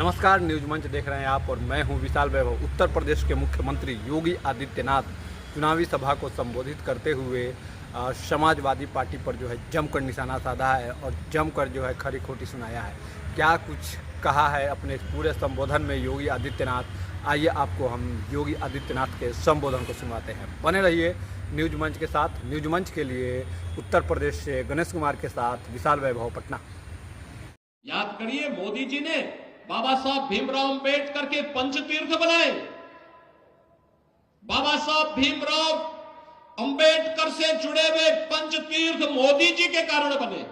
नमस्कार, न्यूज मंच देख रहे हैं आप और मैं हूं विशाल वैभव। उत्तर प्रदेश के मुख्यमंत्री योगी आदित्यनाथ चुनावी सभा को संबोधित करते हुए समाजवादी पार्टी पर जो है जमकर निशाना साधा है और जमकर जो है खरी खोटी सुनाया है। क्या कुछ कहा है अपने पूरे संबोधन में योगी आदित्यनाथ, आइए आपको हम योगी आदित्यनाथ के संबोधन को सुनाते हैं। बने रहिए न्यूज मंच के साथ। न्यूज मंच के लिए उत्तर प्रदेश से गणेश कुमार के साथ विशाल वैभव, पटना। याद करिए, मोदी जी ने बाबा साहब भीमराव अंबेडकर के पंचतीर्थ बनाए। बाबा साहब भीमराव अंबेडकर से जुड़े हुए पंचतीर्थ मोदी जी के कारण बने।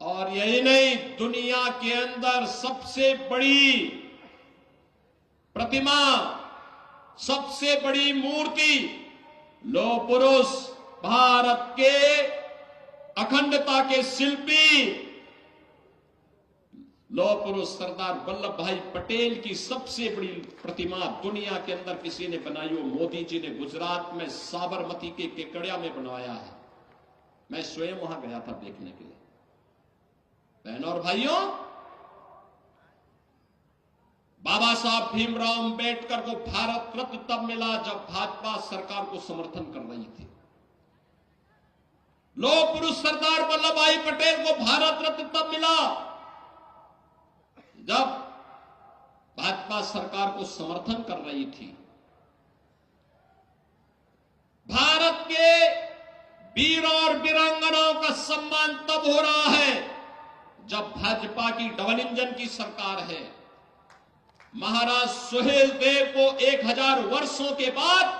और यही नहीं, दुनिया के अंदर सबसे बड़ी प्रतिमा, सबसे बड़ी मूर्ति, लौह पुरुष, भारत के अखंडता के शिल्पी लौह पुरुष सरदार वल्लभ भाई पटेल की सबसे बड़ी प्रतिमा दुनिया के अंदर किसी ने बनाई हो मोदी जी ने गुजरात में साबरमती के केकड़िया में बनवाया है। मैं स्वयं वहां गया था देखने के लिए। बहनों और भाइयों, बाबा साहब भीमराव अंबेडकर को भारत रत्न तब मिला जब भाजपा सरकार को समर्थन कर रही थी। लौह पुरुष सरदार वल्लभ भाई पटेल को भारत रत्न तब मिला जब भाजपा सरकार को समर्थन कर रही थी। भारत के वीरों और वीरांगनाओं का सम्मान तब हो रहा है जब भाजपा की डबल इंजन की सरकार है। महाराज सुहेलदेव को 1000 वर्षों के बाद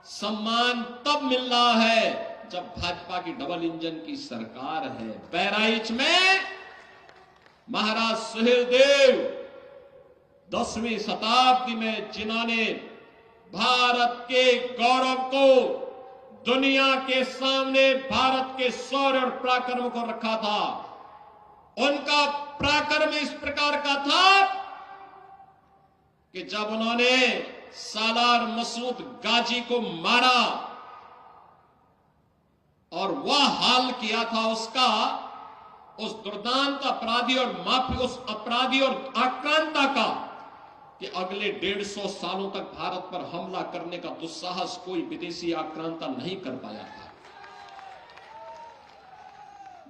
सम्मान तब मिल रहा है जब भाजपा की डबल इंजन की सरकार है। बहराइच में महाराज सुहेलदेव 10वीं शताब्दी में जिन्होंने भारत के गौरव को दुनिया के सामने भारत के शौर्य और पराक्रम को रखा था। उनका पराक्रम इस प्रकार का था कि जब उन्होंने सालार मसूद गाजी को मारा और वह हाल किया था उसका, उस दुर्दांत अपराधी और माफी, उस अपराधी और आक्रांता का, कि अगले 150 सालों तक भारत पर हमला करने का दुस्साहस कोई विदेशी आक्रांता नहीं कर पाया था।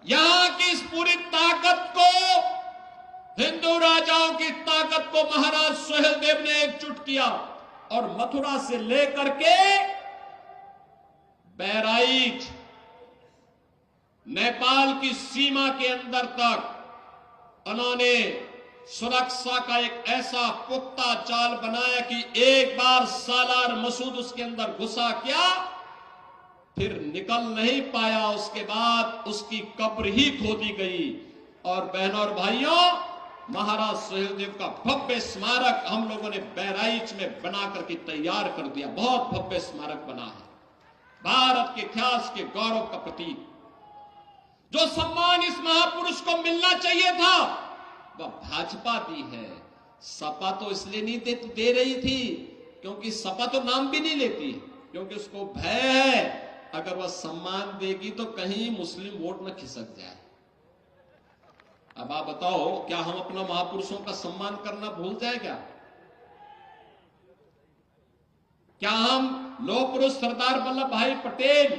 यहां की इस पूरी ताकत को, हिंदू राजाओं की ताकत को महाराज सुहेलदेव ने एकजुट किया और मथुरा से लेकर के बहराइच, नेपाल की सीमा के अंदर तक उन्होंने सुरक्षा का एक ऐसा पुख्ता जाल बनाया कि एक बार सालार मसूद उसके अंदर घुसा क्या, फिर निकल नहीं पाया। उसके बाद उसकी कब्र ही खोदी गई। और बहनों और भाइयों, महाराज सुहेलदेव का भव्य स्मारक हम लोगों ने बहराइच में बना करके तैयार कर दिया। बहुत भव्य स्मारक बना है, भारत के इतिहास के गौरव का प्रतीक। जो सम्मान इस महापुरुष को मिलना चाहिए था वह भाजपा दी है। सपा तो इसलिए नहीं दे रही थी क्योंकि सपा तो नाम भी नहीं लेती, क्योंकि उसको भय है अगर वह सम्मान देगी तो कहीं मुस्लिम वोट न खिसक जाए। अब आप बताओ, क्या हम अपना महापुरुषों का सम्मान करना भूल जाए क्या? क्या हम लौह पुरुष सरदार वल्लभ भाई पटेल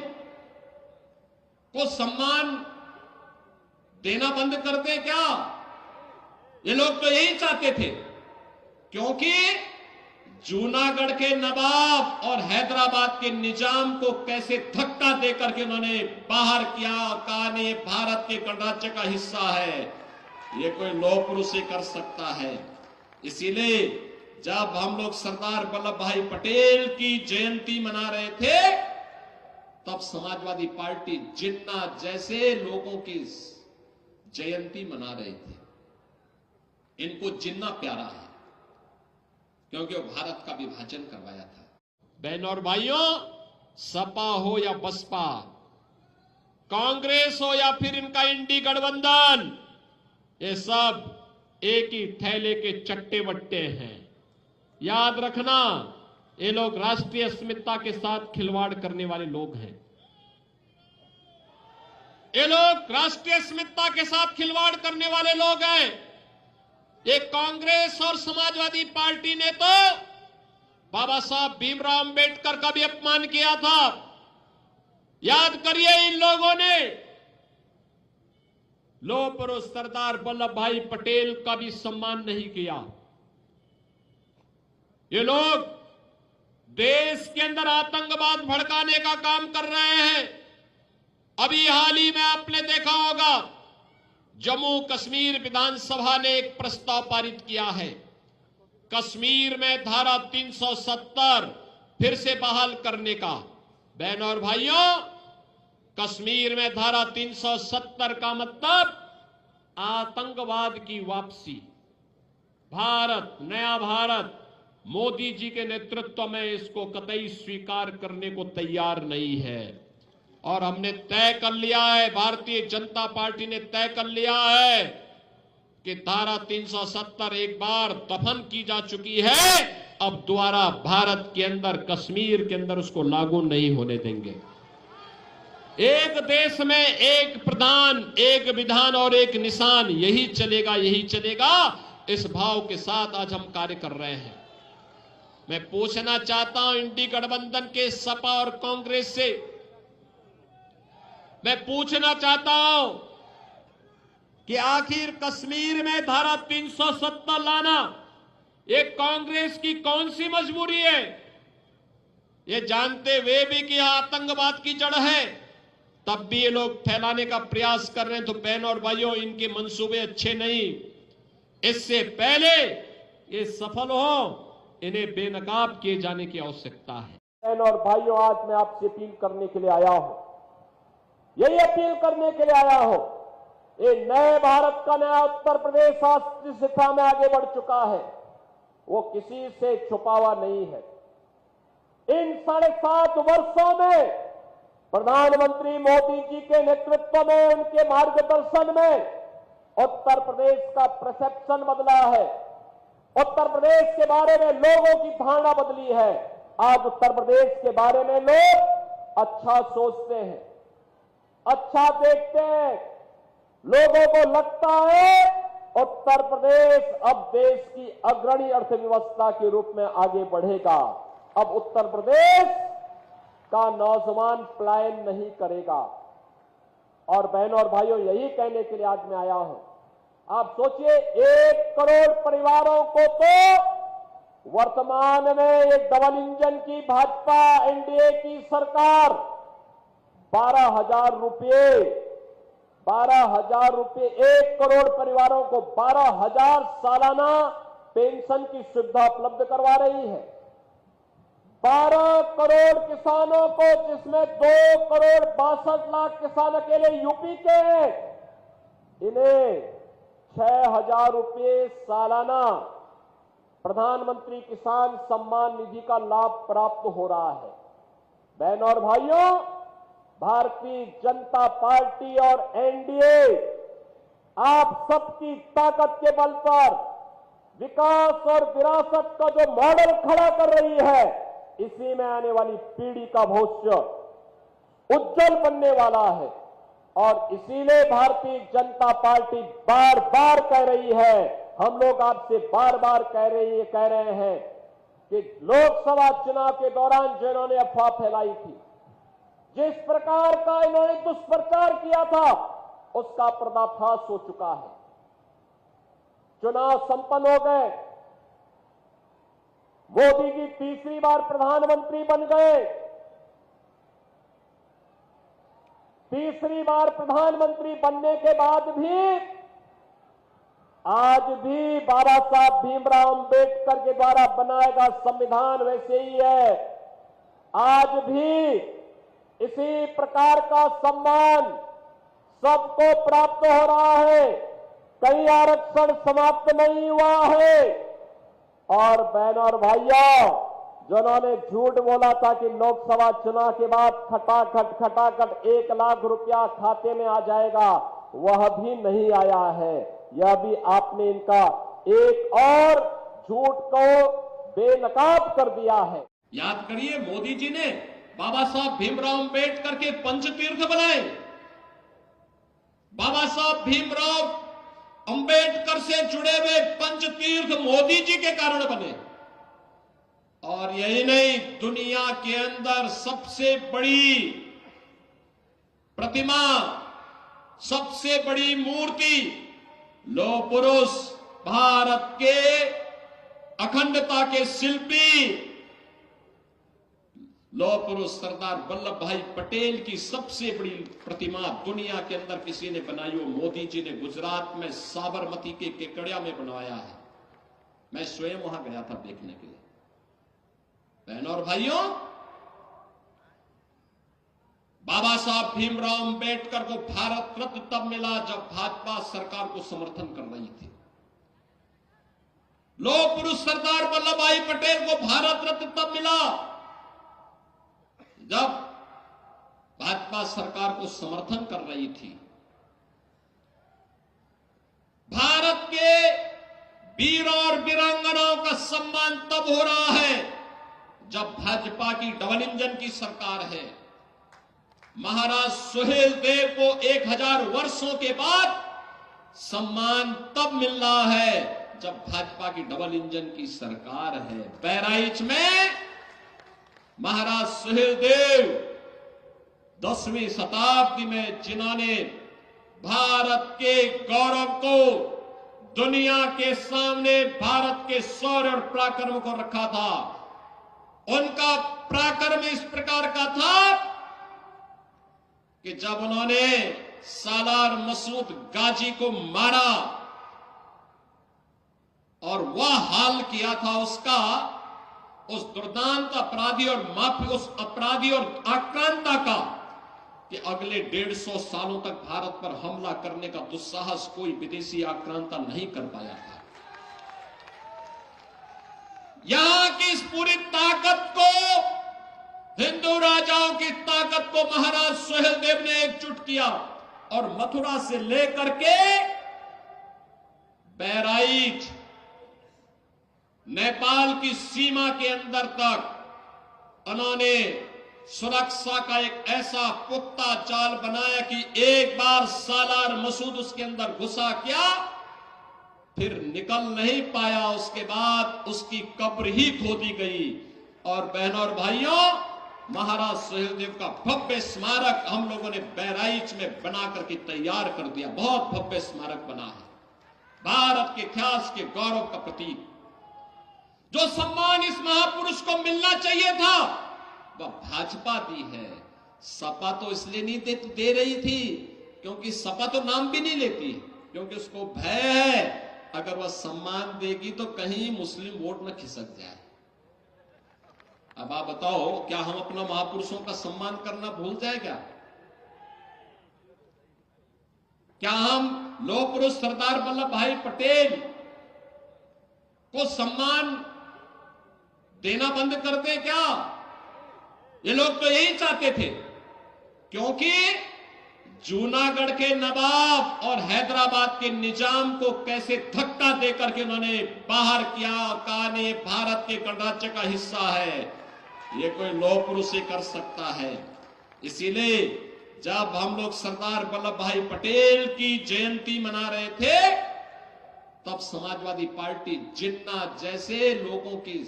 को सम्मान देना बंद कर दे क्या? ये लोग तो यही चाहते थे, क्योंकि जूनागढ़ के नवाब और हैदराबाद के निजाम को कैसे धक्का देकर के उन्होंने बाहर किया और कहा नहीं, भारत के गणराज्य का हिस्सा है, ये कोई लौह पुरुष ही कर सकता है। इसीलिए जब हम लोग सरदार वल्लभ भाई पटेल की जयंती मना रहे थे तब समाजवादी पार्टी जिन्ना जैसे लोगों की जयंती मना रहे थे। इनको जिन्ना प्यारा है क्योंकि वो भारत का विभाजन करवाया था। बहनों और भाइयों, सपा हो या बसपा, कांग्रेस हो या फिर इनका इंडी गठबंधन, ये सब एक ही थैले के चट्टे बट्टे हैं। याद रखना, ये लोग राष्ट्रीय अस्मिता के साथ खिलवाड़ करने वाले लोग हैं। ये लोग राष्ट्रीय अस्मिता के साथ खिलवाड़ करने वाले लोग हैं। ये कांग्रेस और समाजवादी पार्टी ने तो बाबा साहब भीमराव अंबेडकर का भी अपमान किया था। याद करिए, इन लोगों ने लौह पुरुष सरदार वल्लभ भाई पटेल का भी सम्मान नहीं किया। ये लोग देश के अंदर आतंकवाद भड़काने का काम कर रहे हैं। अभी हाल ही में आपने देखा होगा, जम्मू कश्मीर विधानसभा ने एक प्रस्ताव पारित किया है, कश्मीर में धारा 370 फिर से बहाल करने का। बहनों और भाइयों, कश्मीर में धारा 370 का मतलब आतंकवाद की वापसी। भारत, नया भारत, मोदी जी के नेतृत्व में इसको कतई स्वीकार करने को तैयार नहीं है। और हमने तय कर लिया है, भारतीय जनता पार्टी ने तय कर लिया है कि धारा 370 एक बार दफन की जा चुकी है, अब दोबारा भारत के अंदर, कश्मीर के अंदर उसको लागू नहीं होने देंगे। एक देश में एक प्रधान, एक विधान और एक निशान, यही चलेगा, यही चलेगा। इस भाव के साथ आज हम कार्य कर रहे हैं। मैं पूछना चाहता हूं इंडी गठबंधन के सपा और कांग्रेस से, मैं पूछना चाहता हूं कि आखिर कश्मीर में धारा 370 लाना ये कांग्रेस की कौन सी मजबूरी है? ये जानते हुए भी कि आतंकवाद की जड़ है, तब भी ये लोग फैलाने का प्रयास कर रहे हैं। तो बहनों और भाइयों, इनके मंसूबे अच्छे नहीं। इससे पहले ये सफल हो, इन्हें बेनकाब किए जाने की आवश्यकता है। बहनों और भाइयों, आज मैं आपसे अपील करने के लिए आया हूं, यही अपील करने के लिए आया हूं। ये नए भारत का नया उत्तर प्रदेश आज जिस दिशा में आगे बढ़ चुका है, वो किसी से छुपा हुआ नहीं है। इन 7.5 वर्षों में प्रधानमंत्री मोदी जी के नेतृत्व में, उनके मार्गदर्शन में उत्तर प्रदेश का परसेप्शन बदला है। उत्तर प्रदेश के बारे में लोगों की धारणा बदली है। आज उत्तर प्रदेश के बारे में लोग अच्छा सोचते हैं, अच्छा देखते हैं। लोगों को लगता है उत्तर प्रदेश अब देश की अग्रणी अर्थव्यवस्था के रूप में आगे बढ़ेगा। अब उत्तर प्रदेश का नौजवान पलायन नहीं करेगा। और बहनों और भाइयों, यही कहने के लिए आज मैं आया हूं। आप सोचिए, 1 करोड़ परिवारों को तो वर्तमान में एक डबल इंजन की भाजपा एनडीए की सरकार 12,000 रुपये 1 करोड़ परिवारों को 12,000 सालाना पेंशन की सुविधा उपलब्ध करवा रही है। 12 करोड़ किसानों को, जिसमें 2 करोड़ 62 लाख किसान अकेले यूपी के हैं, इन्हें 6,000 रुपये सालाना प्रधानमंत्री किसान सम्मान निधि का लाभ प्राप्त हो रहा है। बहनों और भाइयों, भारतीय जनता पार्टी और एनडीए आप सबकी ताकत के बल पर विकास और विरासत का जो मॉडल खड़ा कर रही है, इसी में आने वाली पीढ़ी का भविष्य उज्जवल बनने वाला है। और इसीलिए भारतीय जनता पार्टी बार बार कह रही है, हम लोग आपसे बार बार कह रहे हैं कि लोकसभा चुनाव के दौरान जिन्होंने अफवाह फैलाई थी, जिस प्रकार का इन्होंने दुष्प्रचार किया था, उसका पर्दाफाश हो चुका है। चुनाव संपन्न हो गए, मोदी जी तीसरी बार प्रधानमंत्री बन गए। तीसरी बार प्रधानमंत्री बनने के बाद भी आज भी बाबा साहब भीमराव अंबेडकर के द्वारा बनाया गया संविधान वैसे ही है। आज भी इसी प्रकार का सम्मान सबको प्राप्त हो रहा है, कई आरक्षण समाप्त नहीं हुआ है। और बहनों और भाइयों, जिन्होंने झूठ बोला था कि लोकसभा चुनाव के बाद खटाखट 1 लाख रुपया खाते में आ जाएगा, वह भी नहीं आया है। यह भी आपने इनका एक और झूठ को बेनकाब कर दिया है। याद करिए, मोदी जी ने बाबा साहब भीमराव अंबेडकर के पंचतीर्थ बनाए। बाबा साहब भीमराव अंबेडकर से जुड़े हुए पंचतीर्थ मोदी जी के कारण बने। और यही नहीं, दुनिया के अंदर सबसे बड़ी प्रतिमा, सबसे बड़ी मूर्ति, लौह पुरुष, भारत के अखंडता के शिल्पी लौह पुरुष सरदार वल्लभ भाई पटेल की सबसे बड़ी प्रतिमा दुनिया के अंदर किसी ने बनाई हो मोदी जी ने गुजरात में साबरमती के केकड़िया में बनवाया है। मैं स्वयं वहां गया था देखने के लिए। बहनों और भाइयों, बाबा साहब भीमराव अंबेडकर को भारत रत्न तब मिला जब भाजपा सरकार को समर्थन कर रही थी। लौह पुरुष सरदार वल्लभ भाई पटेल को भारत रत्न तब मिला जब भाजपा सरकार को समर्थन कर रही थी। भारत के वीरों और वीरांगनाओं का सम्मान तब हो रहा है जब भाजपा की डबल इंजन की सरकार है। महाराज सुहेल देव को 1000 वर्षों के बाद सम्मान तब मिल रहा है जब भाजपा की डबल इंजन की सरकार है। बहराइच में महाराज सुहेल देव 10वीं शताब्दी में जिन्होंने भारत के गौरव को दुनिया के सामने भारत के शौर्य और पराक्रम को रखा था। उनका पराक्रम इस प्रकार का था कि जब उन्होंने सालार मसूद गाजी को मारा और वह हाल किया था उसका, उस दुर्दांत अपराधी और माफी, उस अपराधी और आक्रांता का, कि अगले 150 सालों तक भारत पर हमला करने का दुस्साहस कोई विदेशी आक्रांता नहीं कर पाया था। यहां की इस पूरी ताकत को, हिंदू राजाओं की ताकत को महाराज सुहेल देव ने एकजुट किया और मथुरा से लेकर के बहराइच नेपाल की सीमा के अंदर तक उन्होंने सुरक्षा का एक ऐसा पुख्ता जाल बनाया कि एक बार सालार मसूद उसके अंदर घुसा क्या, फिर निकल नहीं पाया। उसके बाद उसकी कब्र ही खोदी गई। और बहनों और भाइयों, महाराज सुहेलदेव का भव्य स्मारक हम लोगों ने बहराइच में बना करके तैयार कर दिया। बहुत भव्य स्मारक बना है, भारत के इतिहास के गौरव का प्रतीक। जो सम्मान इस महापुरुष को मिलना चाहिए था वह भाजपा दी है। सपा तो इसलिए नहीं दे रही थी क्योंकि सपा तो नाम भी नहीं लेती, क्योंकि उसको भय है अगर वह सम्मान देगी तो कहीं मुस्लिम वोट न खिसक जाए। अब आप बताओ, क्या हम अपना महापुरुषों का सम्मान करना भूल जाएगा? क्या हम लौह पुरुष सरदार वल्लभ भाई पटेल को सम्मान देना बंद कर दे क्या? ये लोग तो यही चाहते थे, क्योंकि जूनागढ़ के नवाब और हैदराबाद के निजाम को कैसे धक्का देकर के उन्होंने बाहर किया और कहा नहीं, भारत के गणराज्य का हिस्सा है, ये कोई लौह पुरुष ही कर सकता है। इसीलिए जब हम लोग सरदार वल्लभ भाई पटेल की जयंती मना रहे थे, तब समाजवादी पार्टी जिन्ना जैसे लोगों की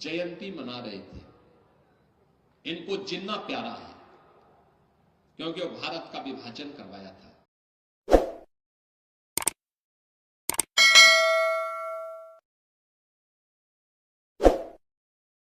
जयंती मना रहे थे। इनको जिन्ना प्यारा है क्योंकि वो भारत का विभाजन करवाया